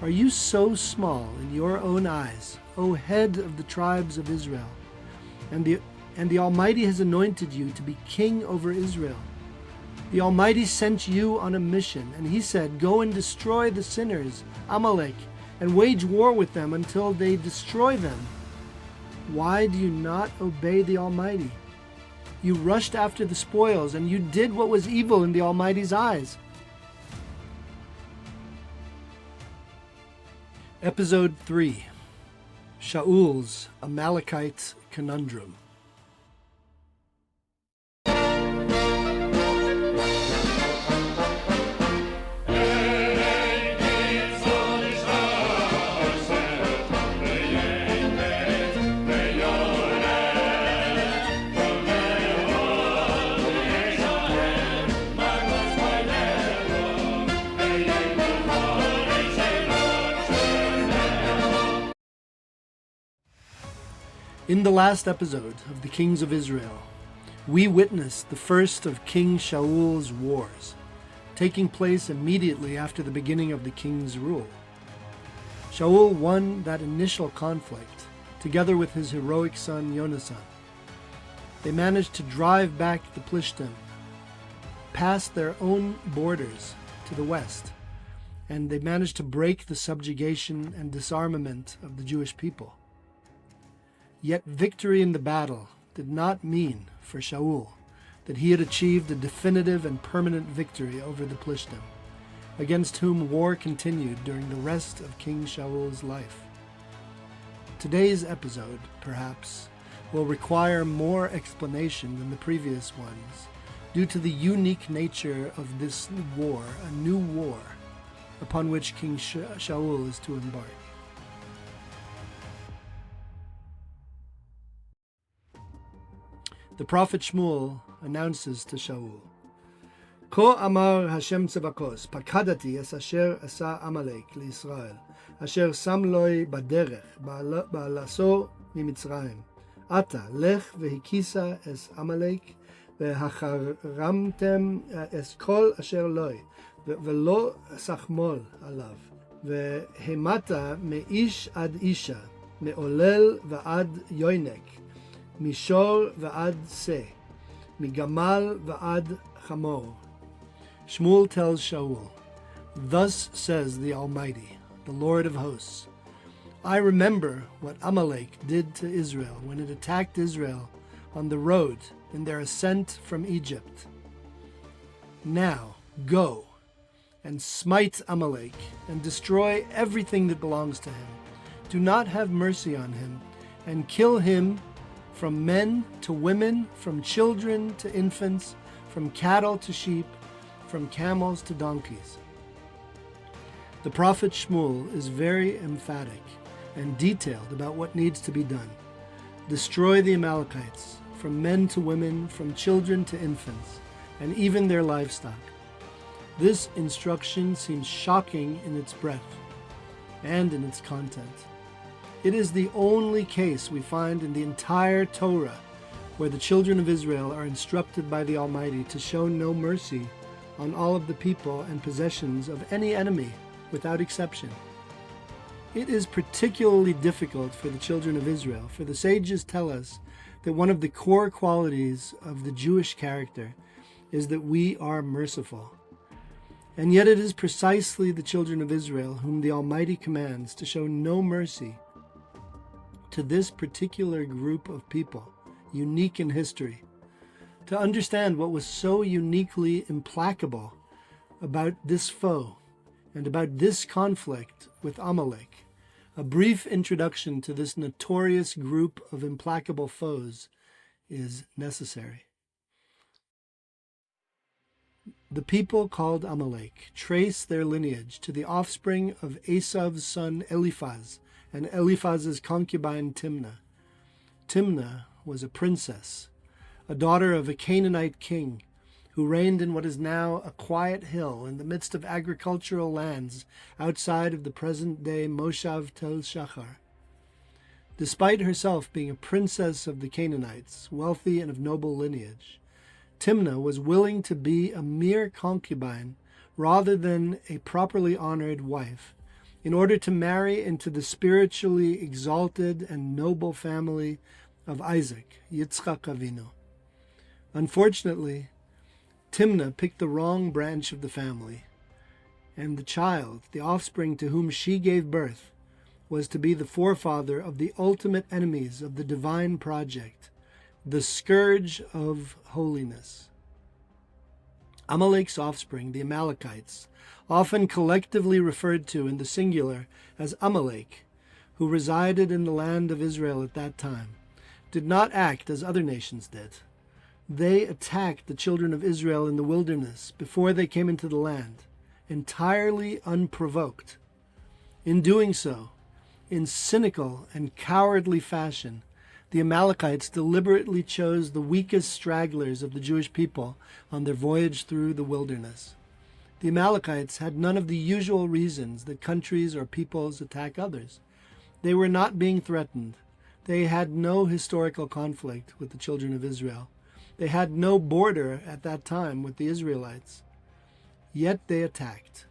Are you so small in your own eyes, O head of the tribes of Israel? And the Almighty has anointed you to be king over Israel. The Almighty sent you on a mission, and he said, go and destroy the sinners, Amalek, and wage war with them until they destroy them. Why do you not obey the Almighty? You rushed after the spoils, and you did what was evil in the Almighty's eyes. Episode 3. Shaul's Amalekite Conundrum. In the last episode of the Kings of Israel, we witnessed the first of King Shaul's wars, taking place immediately after the beginning of the king's rule. Shaul won that initial conflict, together with his heroic son Yonasan. They managed to drive back the Philistine, past their own borders to the west, and they managed to break the subjugation and disarmament of the Jewish people. Yet victory in the battle did not mean for Shaul that he had achieved a definitive and permanent victory over the Philistine, against whom war continued during the rest of King Shaul's life. Today's episode, perhaps, will require more explanation than the previous ones, due to the unique nature of this war, a new war, upon which King Shaul is to embark. The prophet Shmuel announces to Shaul, Ko amar Hashem tzavakos, pakadati es asher asa Amalek liYisrael, asher sam loi baderech, ba'alaso mimitzrayim. Ata, lech vehikisa es Amalek, vehacharamtem es kol asher loi, velo sachmol alav, vehemata meish ad isha, me'olel va'ad yoinek, Mishor va'ad se, migamal va'ad chamor. Shmuel tells Shaul, Thus says the Almighty, the Lord of hosts, I remember what Amalek did to Israel when it attacked Israel on the road in their ascent from Egypt. Now go and smite Amalek and destroy everything that belongs to him. Do not have mercy on him, and kill him from men to women, from children to infants, from cattle to sheep, from camels to donkeys. The prophet Shmuel is very emphatic and detailed about what needs to be done. Destroy the Amalekites, from men to women, from children to infants, and even their livestock. This instruction seems shocking in its breadth and in its content. It is the only case we find in the entire Torah where the children of Israel are instructed by the Almighty to show no mercy on all of the people and possessions of any enemy without exception. It is particularly difficult for the children of Israel, for the sages tell us that one of the core qualities of the Jewish character is that we are merciful. And yet it is precisely the children of Israel whom the Almighty commands to show no mercy to this particular group of people, unique in history. To understand what was so uniquely implacable about this foe and about this conflict with Amalek, a brief introduction to this notorious group of implacable foes is necessary. The people called Amalek trace their lineage to the offspring of Esau's son Eliphaz, and Eliphaz's concubine Timnah. Timnah was a princess, a daughter of a Canaanite king, who reigned in what is now a quiet hill in the midst of agricultural lands outside of the present-day Moshav Tel Shachar. Despite herself being a princess of the Canaanites, wealthy and of noble lineage, Timnah was willing to be a mere concubine rather than a properly honored wife, in order to marry into the spiritually exalted and noble family of Isaac, Yitzchak Avinu. Unfortunately, Timnah picked the wrong branch of the family, and the child, the offspring to whom she gave birth, was to be the forefather of the ultimate enemies of the divine project, the scourge of holiness. Amalek's offspring, the Amalekites, often collectively referred to in the singular as Amalek, who resided in the land of Israel at that time, did not act as other nations did. They attacked the children of Israel in the wilderness before they came into the land, entirely unprovoked. In doing so, in cynical and cowardly fashion, the Amalekites deliberately chose the weakest stragglers of the Jewish people on their voyage through the wilderness. The Amalekites had none of the usual reasons that countries or peoples attack others. They were not being threatened. They had no historical conflict with the children of Israel. They had no border at that time with the Israelites. Yet they attacked,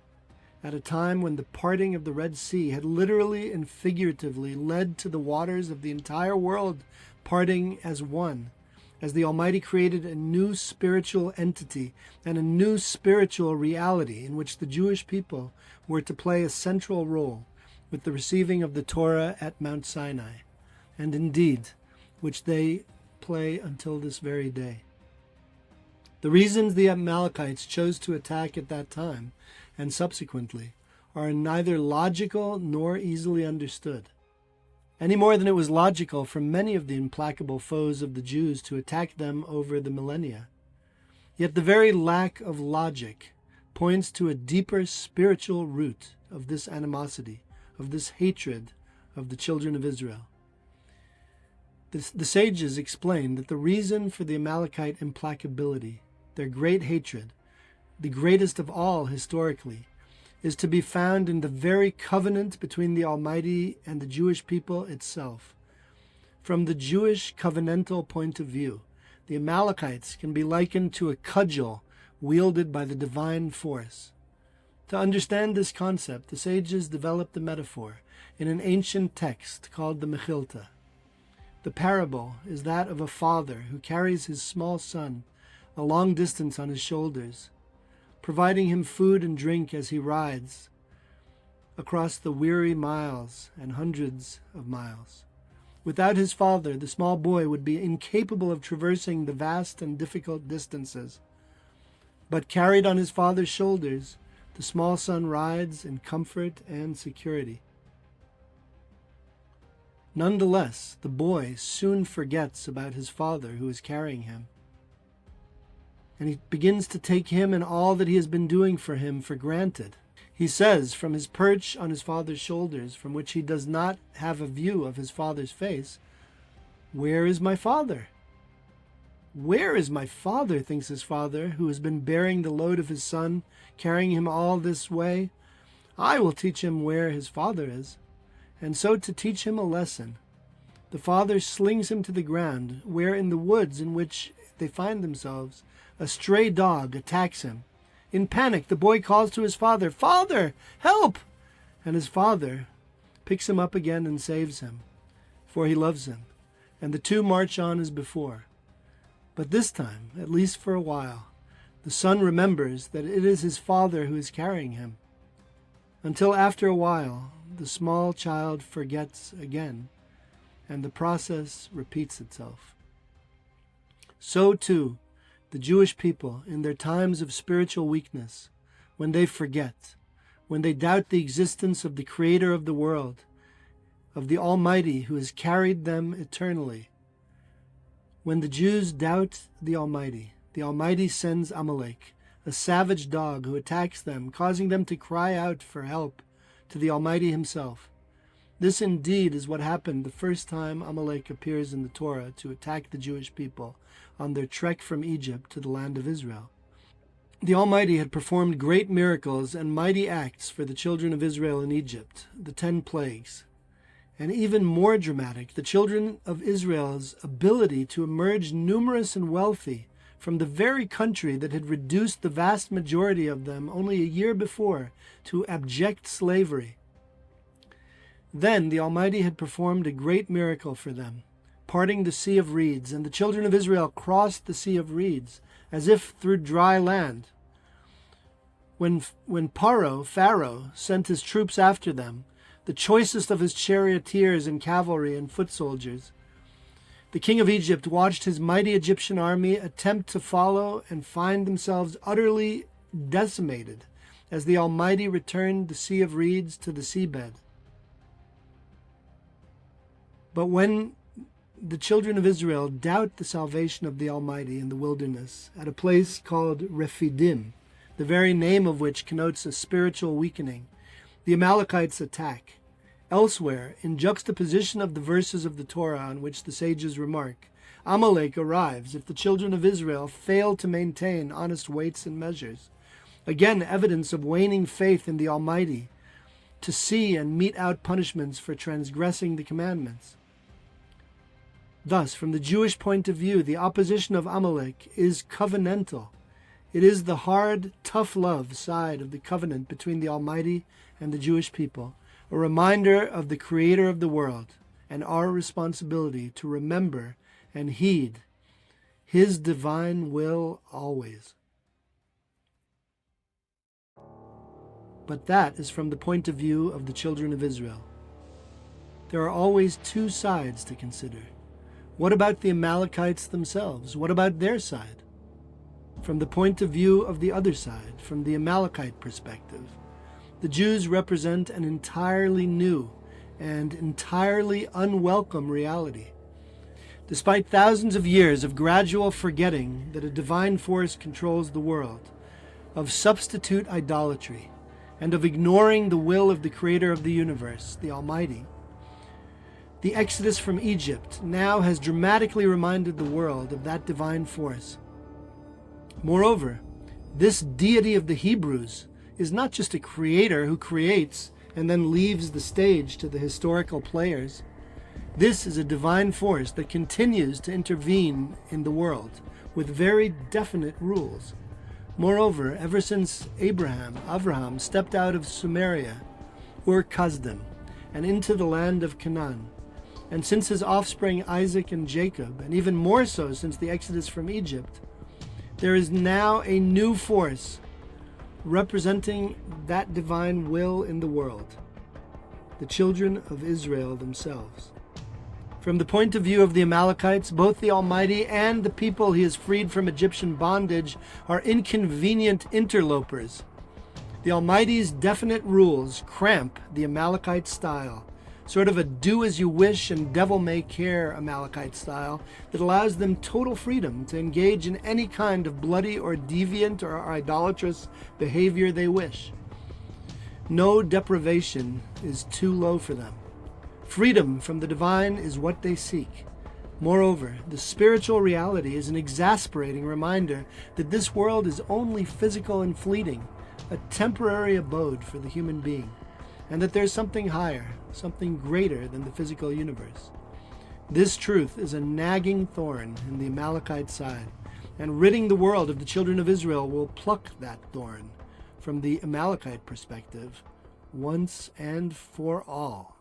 at a time when the parting of the Red Sea had literally and figuratively led to the waters of the entire world parting as one, as the Almighty created a new spiritual entity and a new spiritual reality in which the Jewish people were to play a central role with the receiving of the Torah at Mount Sinai, and indeed, which they play until this very day. The reasons the Amalekites chose to attack at that time, and subsequently, are neither logical nor easily understood, any more than it was logical for many of the implacable foes of the Jews to attack them over the millennia. Yet the very lack of logic points to a deeper spiritual root of this animosity, of this hatred of the children of Israel. The sages explain that the reason for the Amalekite implacability, their great hatred, the greatest of all historically, is to be found in the very covenant between the Almighty and the Jewish people itself. From the Jewish covenantal point of view, the Amalekites can be likened to a cudgel wielded by the divine force. To understand this concept, the sages developed the metaphor in an ancient text called the Mechilta. The parable is that of a father who carries his small son a long distance on his shoulders, providing him food and drink as he rides across the weary miles and hundreds of miles. Without his father, the small boy would be incapable of traversing the vast and difficult distances. But carried on his father's shoulders, the small son rides in comfort and security. Nonetheless, the boy soon forgets about his father who is carrying him, and he begins to take him and all that he has been doing for him for granted. He says from his perch on his father's shoulders, from which he does not have a view of his father's face, "Where is my father? Where is my father?" thinks his father, who has been bearing the load of his son, carrying him all this way. I will teach him where his father is. And so, to teach him a lesson, the father slings him to the ground, where in the woods in which they find themselves, a stray dog attacks him. In panic, the boy calls to his father, "Father, help!" And his father picks him up again and saves him, for he loves him, and the two march on as before. But this time, at least for a while, the son remembers that it is his father who is carrying him, until after a while, the small child forgets again, and the process repeats itself. So too, the Jewish people, in their times of spiritual weakness, when they forget, when they doubt the existence of the Creator of the world, of the Almighty who has carried them eternally, when the Jews doubt the Almighty sends Amalek, a savage dog who attacks them, causing them to cry out for help to the Almighty himself. This indeed is what happened the first time Amalek appears in the Torah to attack the Jewish people on their trek from Egypt to the land of Israel. The Almighty had performed great miracles and mighty acts for the children of Israel in Egypt, the 10 plagues. And even more dramatic, the children of Israel's ability to emerge numerous and wealthy from the very country that had reduced the vast majority of them only a year before to abject slavery. Then the Almighty had performed a great miracle for them, parting the Sea of Reeds, and the children of Israel crossed the Sea of Reeds, as if through dry land. When Pharaoh sent his troops after them, the choicest of his charioteers and cavalry and foot soldiers, the king of Egypt watched his mighty Egyptian army attempt to follow and find themselves utterly decimated as the Almighty returned the Sea of Reeds to the seabed. But when the children of Israel doubt the salvation of the Almighty in the wilderness at a place called Rephidim, the very name of which connotes a spiritual weakening, the Amalekites attack. Elsewhere, in juxtaposition of the verses of the Torah on which the sages remark, Amalek arrives if the children of Israel fail to maintain honest weights and measures. Again, evidence of waning faith in the Almighty to see and mete out punishments for transgressing the commandments. Thus, from the Jewish point of view, the opposition of Amalek is covenantal. It is the hard, tough love side of the covenant between the Almighty and the Jewish people, a reminder of the Creator of the world and our responsibility to remember and heed His divine will always. But that is from the point of view of the children of Israel. There are always two sides to consider. What about the Amalekites themselves? What about their side? From the point of view of the other side, from the Amalekite perspective, the Jews represent an entirely new and entirely unwelcome reality. Despite thousands of years of gradual forgetting that a divine force controls the world, of substitute idolatry, and of ignoring the will of the Creator of the universe, the Almighty, the Exodus from Egypt now has dramatically reminded the world of that divine force. Moreover, this deity of the Hebrews is not just a creator who creates and then leaves the stage to the historical players. This is a divine force that continues to intervene in the world with very definite rules. Moreover, ever since Abraham stepped out of Sumeria, Ur-Kasdim, and into the land of Canaan, and since his offspring Isaac and Jacob, and even more so since the Exodus from Egypt, there is now a new force representing that divine will in the world, the children of Israel themselves. From the point of view of the Amalekites, both the Almighty and the people He has freed from Egyptian bondage are inconvenient interlopers. The Almighty's definite rules cramp the Amalekite style, sort of a do-as-you-wish and devil-may-care Amalekite style that allows them total freedom to engage in any kind of bloody or deviant or idolatrous behavior they wish. No deprivation is too low for them. Freedom from the divine is what they seek. Moreover, the spiritual reality is an exasperating reminder that this world is only physical and fleeting, a temporary abode for the human being, and that there's something higher, something greater than the physical universe. This truth is a nagging thorn in the Amalekite side, and ridding the world of the children of Israel will pluck that thorn from the Amalekite perspective once and for all.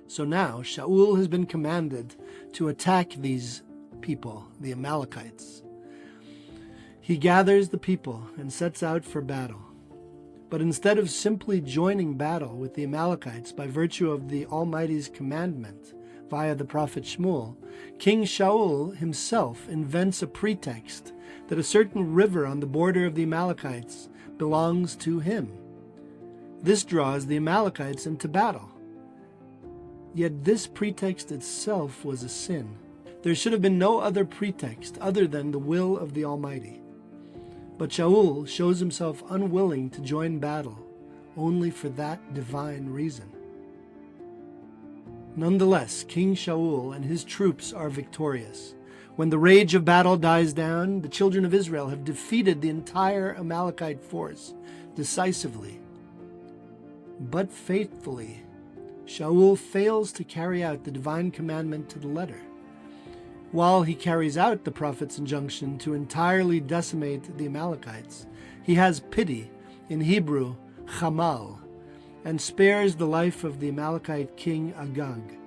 So now Shaul has been commanded to attack these people, the Amalekites. He gathers the people and sets out for battle. But instead of simply joining battle with the Amalekites by virtue of the Almighty's commandment via the prophet Shmuel, King Shaul himself invents a pretext that a certain river on the border of the Amalekites belongs to him. This draws the Amalekites into battle. Yet this pretext itself was a sin. There should have been no other pretext other than the will of the Almighty. But Shaul shows himself unwilling to join battle, only for that divine reason. Nonetheless, King Shaul and his troops are victorious. When the rage of battle dies down, the children of Israel have defeated the entire Amalekite force decisively. But faithfully, Shaul fails to carry out the divine commandment to the letter. While he carries out the prophet's injunction to entirely decimate the Amalekites, he has pity, in Hebrew, Chamal, and spares the life of the Amalekite king Agag.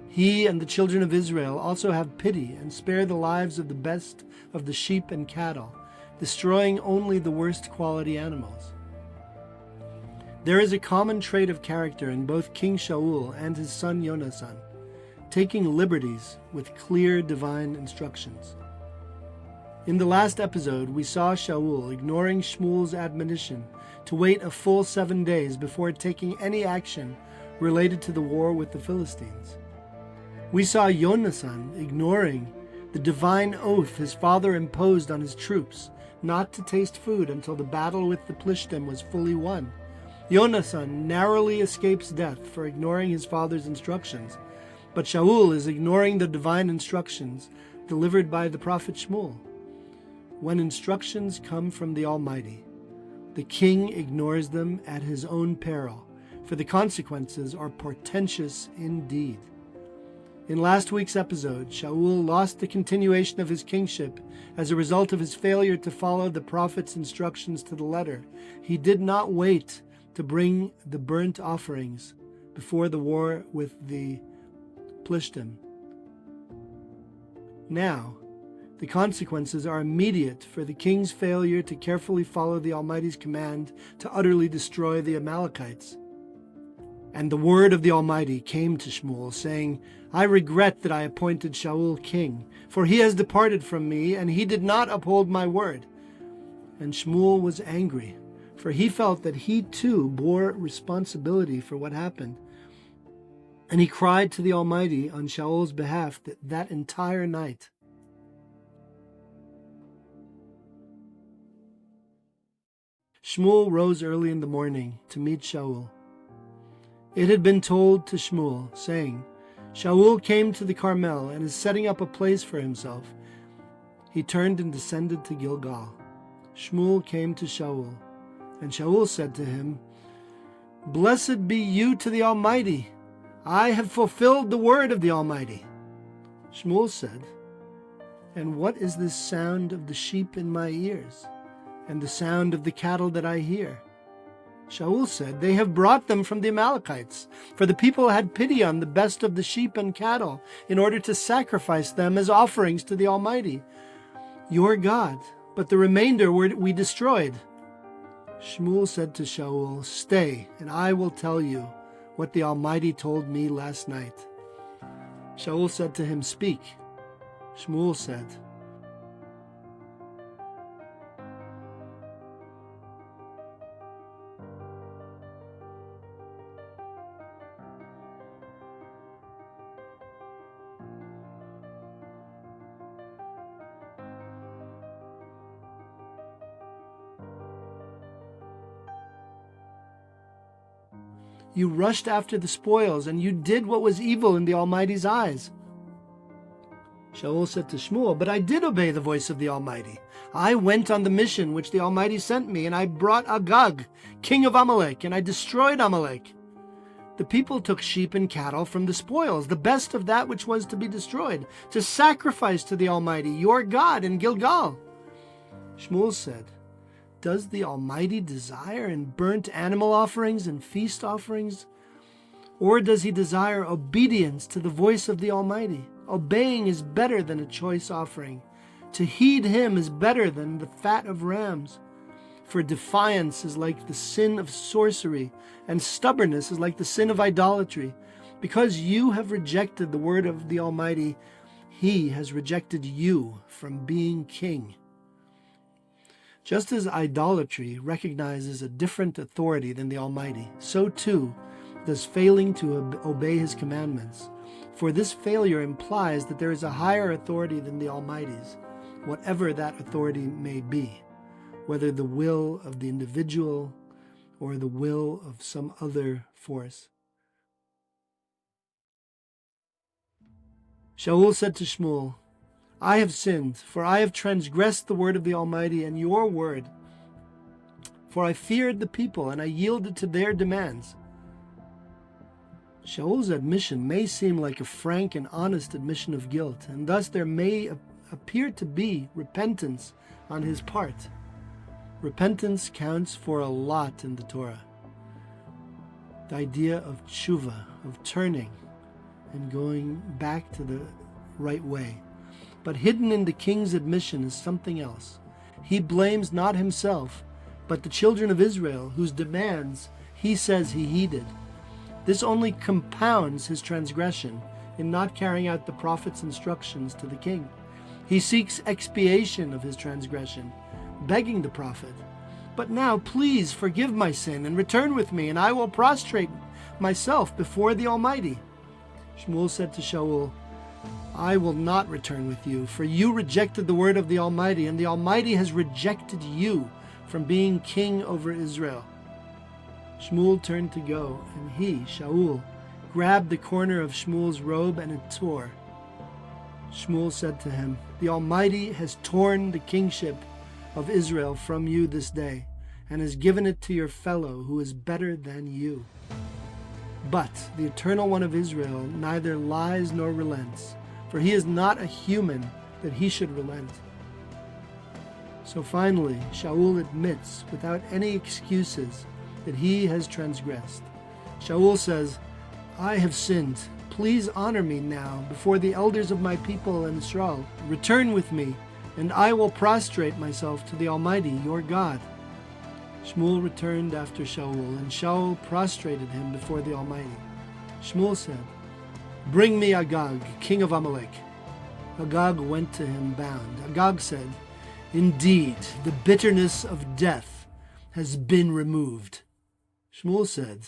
He and the children of Israel also have pity and spare the lives of the best of the sheep and cattle, destroying only the worst quality animals. There is a common trait of character in both King Shaul and his son Yonasan, taking liberties with clear divine instructions. In the last episode, we saw Shaul ignoring Shmuel's admonition to wait a full 7 days before taking any action related to the war with the Philistines. We saw Yonasan ignoring the divine oath his father imposed on his troops not to taste food until the battle with the Philistine was fully won. Yonasan narrowly escapes death for ignoring his father's instructions, but Shaul is ignoring the divine instructions delivered by the prophet Shmuel. When instructions come from the Almighty, the king ignores them at his own peril, for the consequences are portentous indeed. In last week's episode, Shaul lost the continuation of his kingship as a result of his failure to follow the prophet's instructions to the letter. He did not wait to bring the burnt offerings before the war with the Philistine. Now, the consequences are immediate for the king's failure to carefully follow the Almighty's command to utterly destroy the Amalekites. And the word of the Almighty came to Shmuel, saying, I regret that I appointed Shaul king, for he has departed from me, and he did not uphold my word. And Shmuel was angry, for he felt that he too bore responsibility for what happened. And he cried to the Almighty on Shaul's behalf that entire night. Shmuel rose early in the morning to meet Shaul. It had been told to Shmuel, saying, Shaul came to the Carmel and is setting up a place for himself. He turned and descended to Gilgal. Shmuel came to Shaul, and Shaul said to him, Blessed be you to the Almighty. I have fulfilled the word of the Almighty. Shmuel said, And what is this sound of the sheep in my ears, and the sound of the cattle that I hear? Shaul said, They have brought them from the Amalekites, for the people had pity on the best of the sheep and cattle, in order to sacrifice them as offerings to the Almighty, your God, but the remainder we destroyed. Shmuel said to Shaul, Stay, and I will tell you what the Almighty told me last night. Shaul said to him, Speak. Shmuel said, You rushed after the spoils, and you did what was evil in the Almighty's eyes. Shaul said to Shmuel, But I did obey the voice of the Almighty. I went on the mission which the Almighty sent me, and I brought Agag, king of Amalek, and I destroyed Amalek. The people took sheep and cattle from the spoils, the best of that which was to be destroyed, to sacrifice to the Almighty, your God, in Gilgal. Shmuel said, Does the Almighty desire in burnt animal offerings and feast offerings? Or does he desire obedience to the voice of the Almighty? Obeying is better than a choice offering. To heed him is better than the fat of rams. For defiance is like the sin of sorcery, and stubbornness is like the sin of idolatry. Because you have rejected the word of the Almighty, he has rejected you from being king. Just as idolatry recognizes a different authority than the Almighty, so too does failing to obey his commandments. For this failure implies that there is a higher authority than the Almighty's, whatever that authority may be, whether the will of the individual or the will of some other force. Shaul said to Shmuel, I have sinned, for I have transgressed the word of the Almighty and your word. For I feared the people, and I yielded to their demands. Shaul's admission may seem like a frank and honest admission of guilt, and thus there may appear to be repentance on his part. Repentance counts for a lot in the Torah. the idea of tshuva, of turning and going back to the right way. But hidden in the king's admission is something else. He blames not himself, but the children of Israel, whose demands he says he heeded. This only compounds his transgression in not carrying out the prophet's instructions to the king. He seeks expiation of his transgression, begging the prophet, "But now please forgive my sin and return with me, and I will prostrate myself before the Almighty." Shmuel said to Shaul, "I will not return with you, for you rejected the word of the Almighty, and the Almighty has rejected you from being king over Israel." Shmuel turned to go, and he, Shaul, grabbed the corner of Shmuel's robe and it tore. Shmuel said to him, "The Almighty has torn the kingship of Israel from you this day, and has given it to your fellow who is better than you. But the Eternal One of Israel neither lies nor relents, for he is not a human that he should relent." So finally, Shaul admits, without any excuses, that he has transgressed. Shaul says, "I have sinned. Please honor me now before the elders of my people and Israel. Return with me, and I will prostrate myself to the Almighty, your God." Shmuel returned after Shaul, and Shaul prostrated him before the Almighty. Shmuel said, "Bring me Agag, king of Amalek." Agag went to him bound. Agag said, "Indeed, the bitterness of death has been removed." Shmuel said,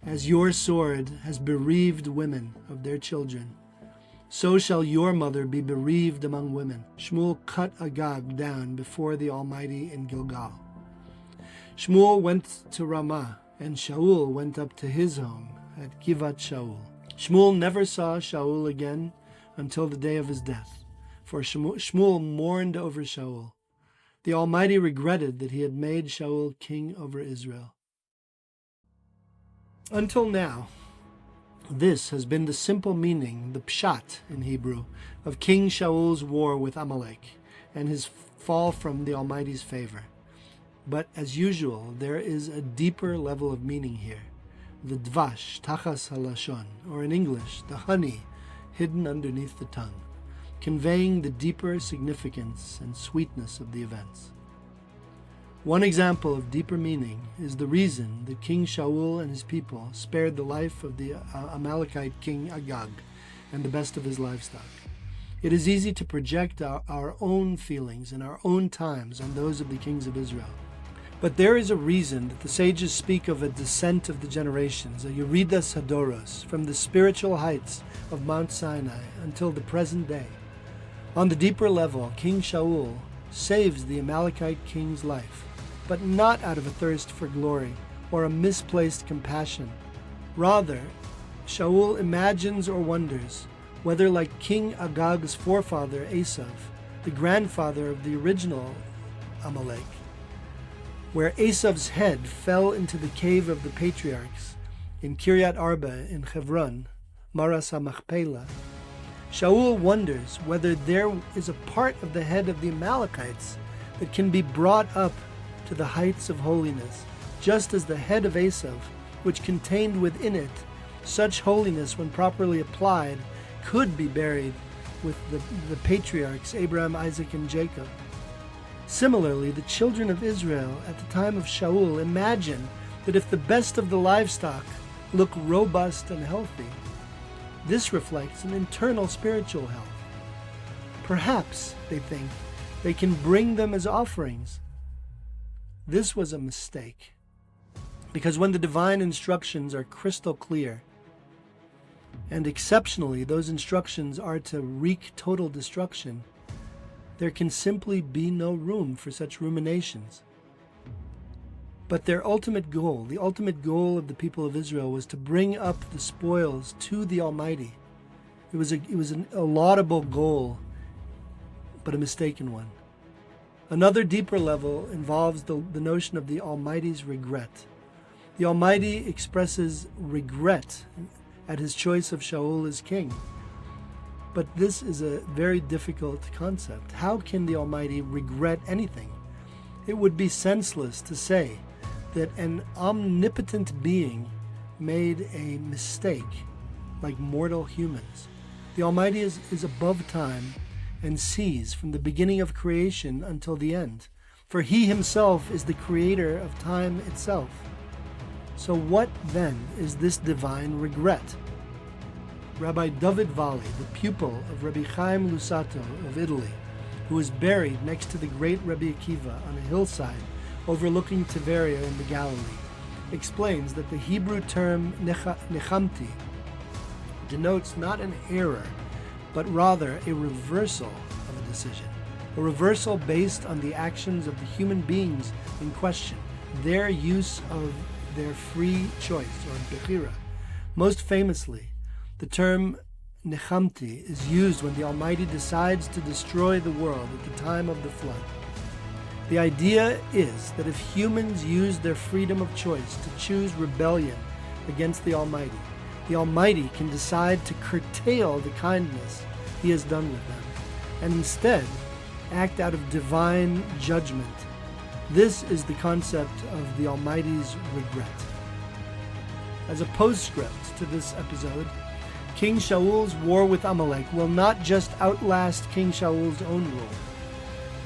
"As your sword has bereaved women of their children, so shall your mother be bereaved among women." Shmuel cut Agag down before the Almighty in Gilgal. Shmuel went to Ramah, and Shaul went up to his home at Givat Shaul. Shmuel never saw Shaul again until the day of his death, for Shmuel mourned over Shaul. The Almighty regretted that he had made Shaul king over Israel. Until now, this has been the simple meaning, the pshat in Hebrew, of King Shaul's war with Amalek and his fall from the Almighty's favor. But as usual, there is a deeper level of meaning here, the dvash, tachas halashon, or in English, the honey hidden underneath the tongue, conveying the deeper significance and sweetness of the events. One example of deeper meaning is the reason that King Shaul and his people spared the life of the Amalekite king Agag and the best of his livestock. It is easy to project our own feelings and our own times on those of the kings of Israel. But there is a reason that the sages speak of a descent of the generations, a Yeridas Hadoros, from the spiritual heights of Mount Sinai until the present day. On the deeper level, King Shaul saves the Amalekite king's life, but not out of a thirst for glory or a misplaced compassion. Rather, Shaul imagines or wonders whether, like King Agag's forefather Esav, the grandfather of the original Amalek, where Esav's head fell into the cave of the patriarchs in Kiryat Arba in Hebron, Maras HaMachpelah, Shaul wonders whether there is a part of the head of the Amalekites that can be brought up to the heights of holiness, just as the head of Esav, which contained within it such holiness when properly applied, could be buried with the patriarchs Abraham, Isaac, and Jacob. Similarly, the children of Israel at the time of Shaul imagine that if the best of the livestock look robust and healthy, this reflects an internal spiritual health. Perhaps, they think, they can bring them as offerings. This was a mistake, because when the divine instructions are crystal clear, and exceptionally those instructions are to wreak total destruction, there can simply be no room for such ruminations. But their ultimate goal, the ultimate goal of the people of Israel, was to bring up the spoils to the Almighty. It was a laudable goal, but a mistaken one. Another deeper level involves the notion of the Almighty's regret. The Almighty expresses regret at his choice of Shaul as king. But this is a very difficult concept. How can the Almighty regret anything? It would be senseless to say that an omnipotent being made a mistake like mortal humans. The Almighty is above time and sees from the beginning of creation until the end, for He Himself is the creator of time itself. So what then is this divine regret? Rabbi David Valley, the pupil of Rabbi Chaim Lusato of Italy, who was buried next to the great Rabbi Akiva on a hillside overlooking Tiberia in the Galilee, explains that the Hebrew term nechamti denotes not an error, but rather a reversal of a decision, a reversal based on the actions of the human beings in question, their use of their free choice, or bechira. Most famously, the term nechamti is used when the Almighty decides to destroy the world at the time of the flood. The idea is that if humans use their freedom of choice to choose rebellion against the Almighty can decide to curtail the kindness He has done with them, and instead act out of divine judgment. This is the concept of the Almighty's regret. As a postscript to this episode, King Shaul's war with Amalek will not just outlast King Shaul's own rule.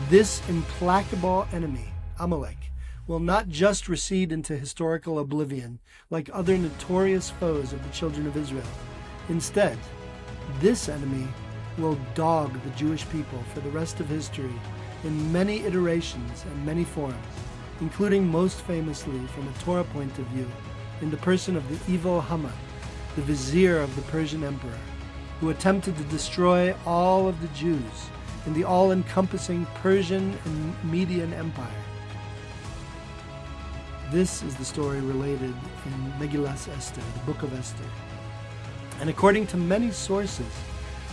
This implacable enemy, Amalek, will not just recede into historical oblivion like other notorious foes of the children of Israel. Instead, this enemy will dog the Jewish people for the rest of history in many iterations and many forms, including most famously from a Torah point of view, in the person of the evil Haman, the vizier of the Persian emperor, who attempted to destroy all of the Jews in the all-encompassing Persian and Median Empire. This is the story related in Megillas Esther, the Book of Esther. And according to many sources,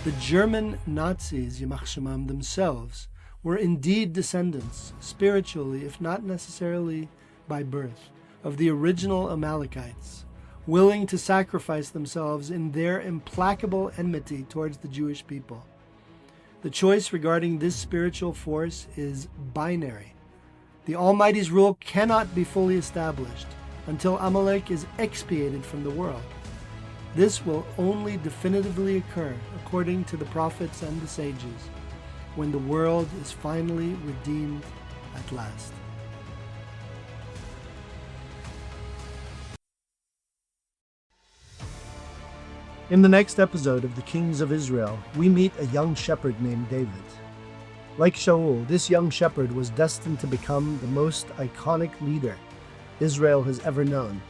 the German Nazis, Yimach Shemam, themselves were indeed descendants, spiritually, if not necessarily by birth, of the original Amalekites, willing to sacrifice themselves in their implacable enmity towards the Jewish people. The choice regarding this spiritual force is binary. The Almighty's rule cannot be fully established until Amalek is expiated from the world. This will only definitively occur, according to the prophets and the sages, when the world is finally redeemed at last. In the next episode of The Kings of Israel, we meet a young shepherd named David. Like Shaul, this young shepherd was destined to become the most iconic leader Israel has ever known.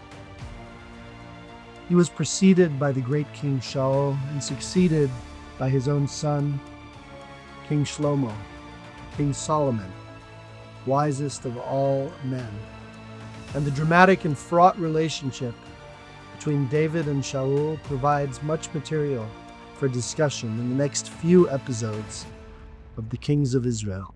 He was preceded by the great King Shaul and succeeded by his own son, King Shlomo, King Solomon, wisest of all men. And the dramatic and fraught relationship between David and Shaul provides much material for discussion in the next few episodes of The Kings of Israel.